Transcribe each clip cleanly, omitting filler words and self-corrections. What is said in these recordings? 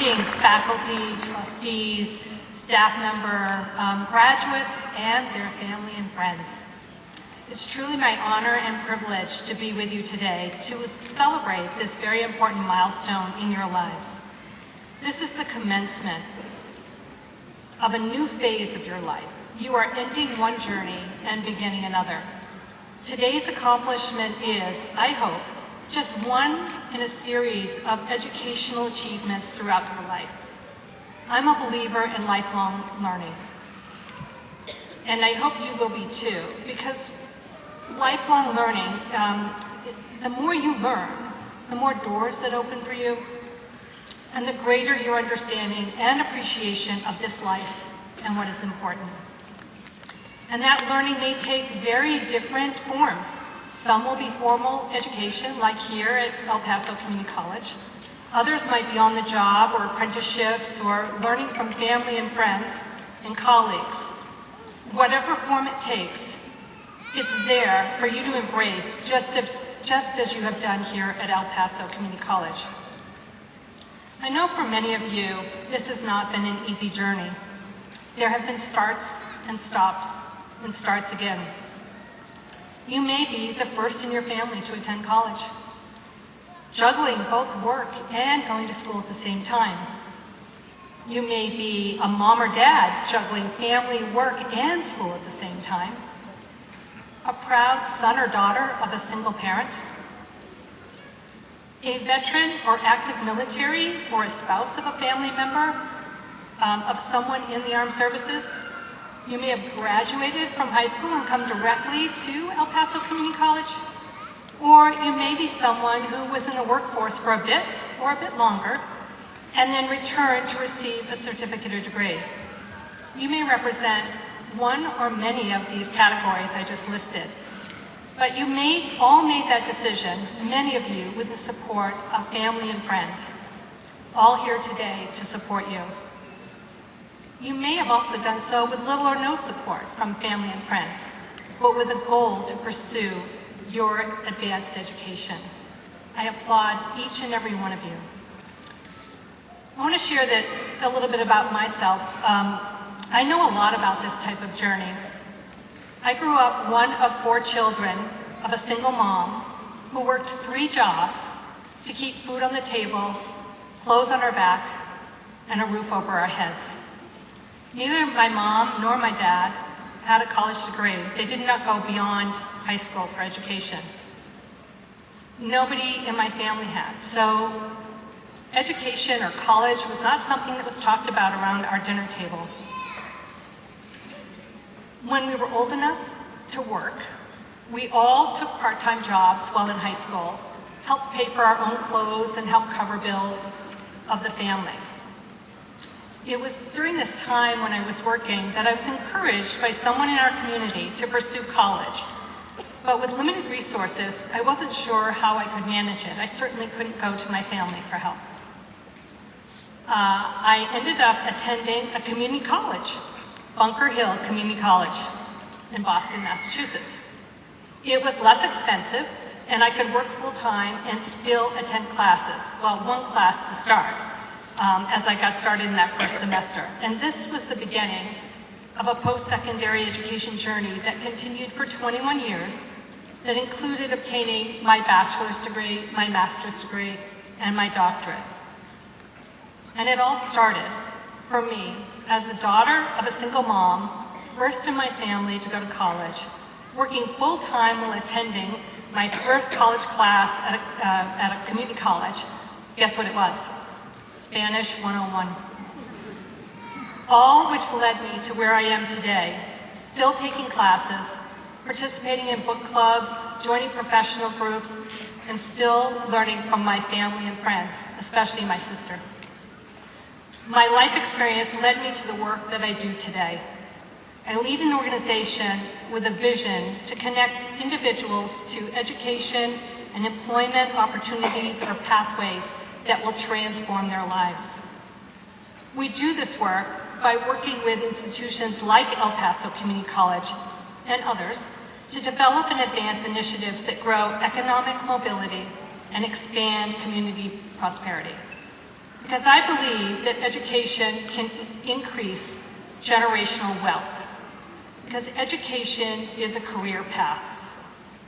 Greetings, faculty, trustees, staff member, graduates, and their family and friends. It's truly my honor and privilege to be with you today to celebrate this very important milestone in your lives. This is the commencement of a new phase of your life. You are ending one journey and beginning another. Today's accomplishment is, I hope, just one in a series of educational achievements throughout your life. I'm a believer in lifelong learning, and I hope you will be too, because lifelong learning, the more you learn, the more doors that open for you, and the greater your understanding and appreciation of this life and what is important. And that learning may take very different forms. Some will be formal education, like here at El Paso Community College. Others might be on the job or apprenticeships or learning from family and friends and colleagues. Whatever form it takes, it's there for you to embrace, just as you have done here at El Paso Community College. I know for many of you, this has not been an easy journey. There have been starts and stops and starts again. You may be the first in your family to attend college, juggling both work and going to school at the same time. You may be a mom or dad juggling family, work, and school at the same time. A proud son or daughter of a single parent. A veteran or active military or a spouse of a family member of someone in the armed services. You may have graduated from high school and come directly to El Paso Community College, or you may be someone who was in the workforce for a bit or a bit longer and then returned to receive a certificate or degree. You may represent one or many of these categories I just listed, but you all made that decision, many of you, with the support of family and friends, all here today to support you. You may have also done so with little or no support from family and friends, but with a goal to pursue your advanced education. I applaud each and every one of you. I want to share a little bit about myself. I know a lot about this type of journey. I grew up one of 4 children of a single mom who worked 3 jobs to keep food on the table, clothes on our back, and a roof over our heads. Neither my mom nor my dad had a college degree. They did not go beyond high school for education. Nobody in my family had. So education or college was not something that was talked about around our dinner table. When we were old enough to work, we all took part-time jobs while in high school, helped pay for our own clothes and helped cover bills of the family. It was during this time when I was working that I was encouraged by someone in our community to pursue college. But with limited resources, I wasn't sure how I could manage it. I certainly couldn't go to my family for help. I ended up attending a community college, Bunker Hill Community College in Boston, Massachusetts. It was less expensive, and I could work full-time and still attend classes. Well, one class to start. As I got started in that first semester. And this was the beginning of a post-secondary education journey that continued for 21 years, that included obtaining my bachelor's degree, my master's degree, and my doctorate. And it all started, for me, as a daughter of a single mom, first in my family to go to college, working full-time while attending my first college class at a community college. Guess what it was? Spanish 101. All which led me to where I am today, still taking classes, participating in book clubs, joining professional groups, and still learning from my family and friends, especially my sister. My life experience led me to the work that I do today. I lead an organization with a vision to connect individuals to education and employment opportunities or pathways that will transform their lives. We do this work by working with institutions like El Paso Community College and others to develop and advance initiatives that grow economic mobility and expand community prosperity. because I believe that education can increase generational wealth, because education is a career path,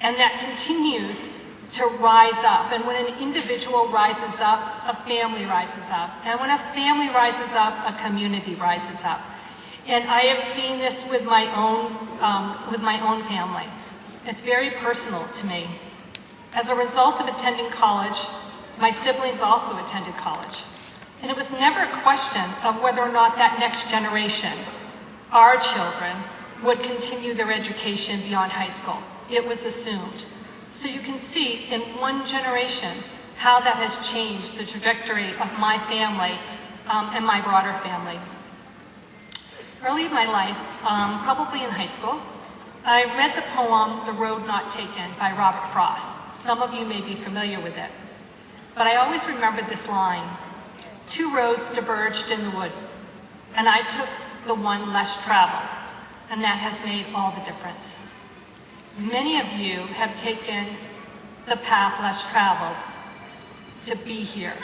and that continues to rise up. And when an individual rises up, a family rises up. And when a family rises up, a community rises up. And I have seen this with my own family. It's very personal to me. As a result of attending college, my siblings also attended college. And it was never a question of whether or not that next generation, our children, would continue their education beyond high school. It was assumed. So you can see in one generation how that has changed the trajectory of my family and my broader family. Early in my life, probably in high school, I read the poem, The Road Not Taken by Robert Frost. Some of you may be familiar with it. But I always remembered this line: two roads diverged in the wood, and I took the one less traveled, and that has made all the difference. Many of you have taken the path less traveled to be here.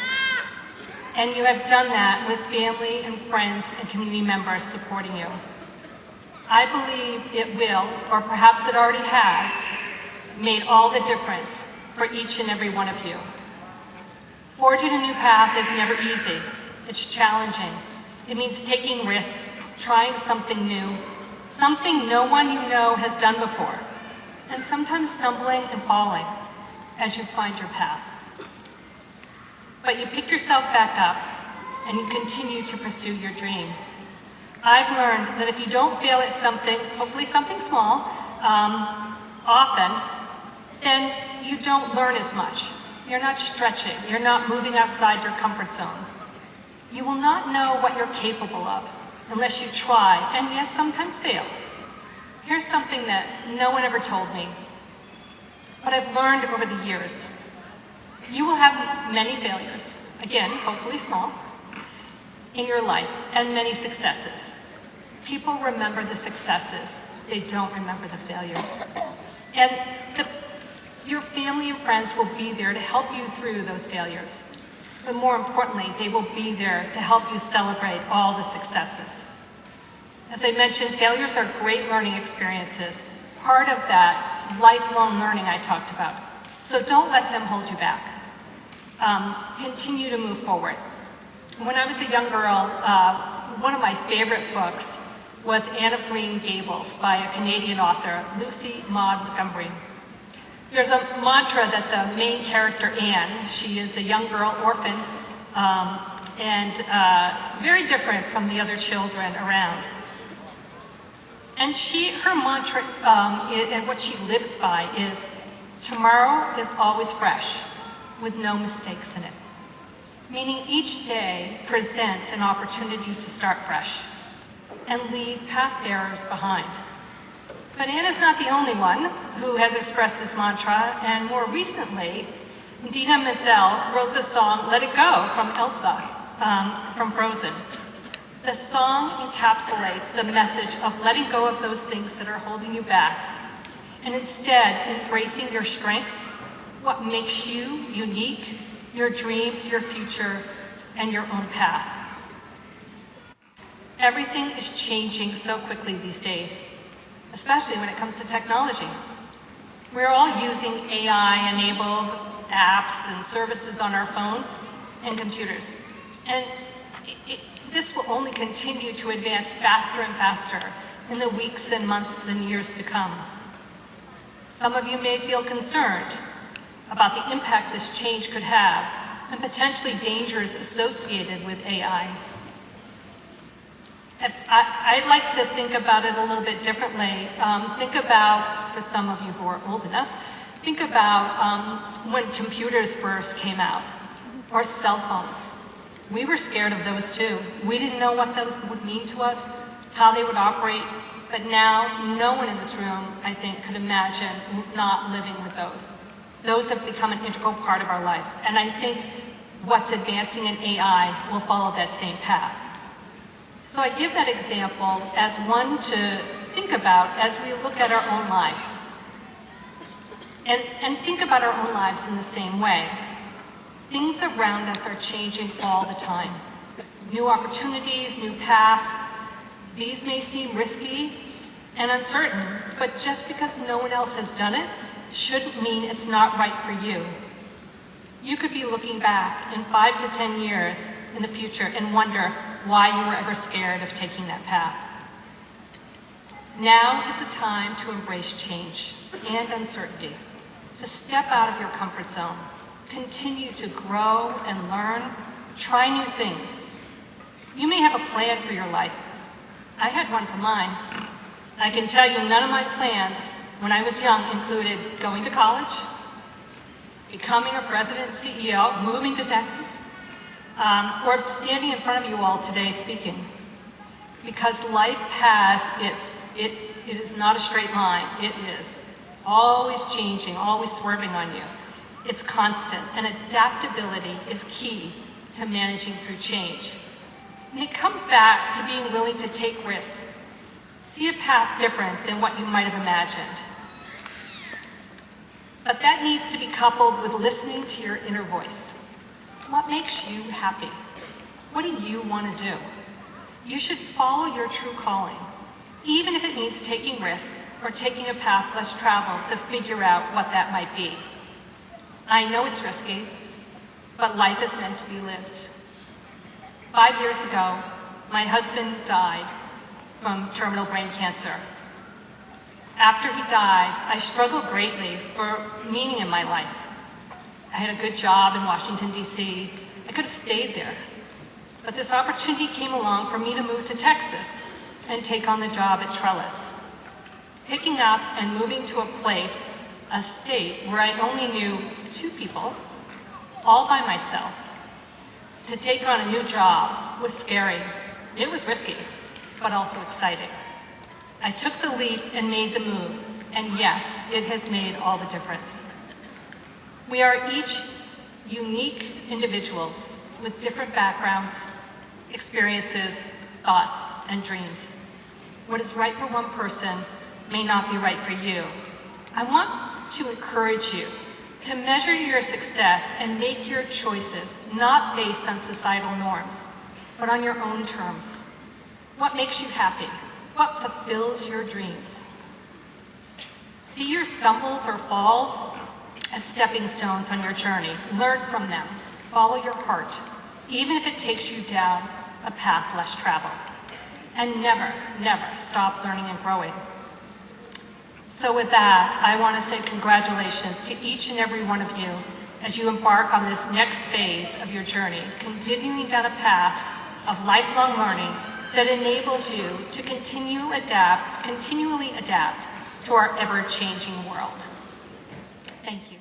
And you have done that with family and friends and community members supporting you. I believe it will, or perhaps it already has, made all the difference for each and every one of you. Forging a new path is never easy. It's challenging. It means taking risks, trying something new, something no one you know has done before, and sometimes stumbling and falling as you find your path. But you pick yourself back up and you continue to pursue your dream. I've learned that if you don't fail at something, hopefully something small, often, then you don't learn as much. You're not stretching, you're not moving outside your comfort zone. You will not know what you're capable of unless you try, and yes, sometimes fail. Here's something that no one ever told me, but I've learned over the years. You will have many failures, again, hopefully small, in your life, and many successes. People remember the successes, they don't remember the failures. And your family and friends will be there to help you through those failures. But more importantly, they will be there to help you celebrate all the successes. As I mentioned, failures are great learning experiences, part of that lifelong learning I talked about. So don't let them hold you back. Continue to move forward. When I was a young girl, one of my favorite books was Anne of Green Gables by a Canadian author, Lucy Maud Montgomery. There's a mantra that the main character, Anne, she is a young girl, orphan, and very different from the other children around. And her mantra and what she lives by is, tomorrow is always fresh, with no mistakes in it. Meaning each day presents an opportunity to start fresh and leave past errors behind. But Anne is not the only one who has expressed this mantra, and more recently, Dina Menzel wrote the song Let It Go from Elsa, from Frozen. The song encapsulates the message of letting go of those things that are holding you back, and instead embracing your strengths, what makes you unique, your dreams, your future, and your own path. Everything is changing so quickly these days, especially when it comes to technology. We're all using AI-enabled apps and services on our phones and computers. And this will only continue to advance faster and faster in the weeks and months and years to come. Some of you may feel concerned about the impact this change could have and potentially dangers associated with AI. I'd like to think about it a little bit differently. Think about, for some of you who are old enough, think about when computers first came out, or cell phones. We were scared of those too. We didn't know what those would mean to us, how they would operate, but now no one in this room, I think, could imagine not living with those. Those have become an integral part of our lives, and I think what's advancing in AI will follow that same path. So I give that example as one to think about as we look at our own lives. And think about our own lives in the same way. Things around us are changing all the time. New opportunities, new paths. These may seem risky and uncertain, but just because no one else has done it shouldn't mean it's not right for you. You could be looking back in 5 to 10 years in the future and wonder why you were ever scared of taking that path. Now is the time to embrace change and uncertainty, to step out of your comfort zone, continue to grow and learn, try new things. You may have a plan for your life. I had one for mine. I can tell you none of my plans when I was young included going to college, becoming a president and CEO, moving to Texas, or standing in front of you all today speaking. Because life has it is not a straight line. It is always changing, always swerving on you. It's constant, and adaptability is key to managing through change. And it comes back to being willing to take risks, see a path different than what you might have imagined. But that needs to be coupled with listening to your inner voice. What makes you happy? What do you want to do? You should follow your true calling, even if it means taking risks or taking a path less traveled to figure out what that might be. I know it's risky, but life is meant to be lived. 5 years ago, my husband died from terminal brain cancer. After he died, I struggled greatly for meaning in my life. I had a good job in Washington, D.C. I could have stayed there. But this opportunity came along for me to move to Texas and take on the job at Trellis. Picking up and moving to a place, a state where I only knew 2 people, all by myself. To take on a new job was scary. It was risky, but also exciting. I took the leap and made the move, and yes, it has made all the difference. We are each unique individuals with different backgrounds, experiences, thoughts, and dreams. What is right for one person may not be right for you. I want to encourage you to measure your success and make your choices not based on societal norms, but on your own terms. What makes you happy? What fulfills your dreams? See your stumbles or falls as stepping stones on your journey. Learn from them. Follow your heart, even if it takes you down a path less traveled. And never, never stop learning and growing. So with that, I want to say congratulations to each and every one of you as you embark on this next phase of your journey, continuing down a path of lifelong learning that enables you to continually adapt to our ever-changing world. Thank you.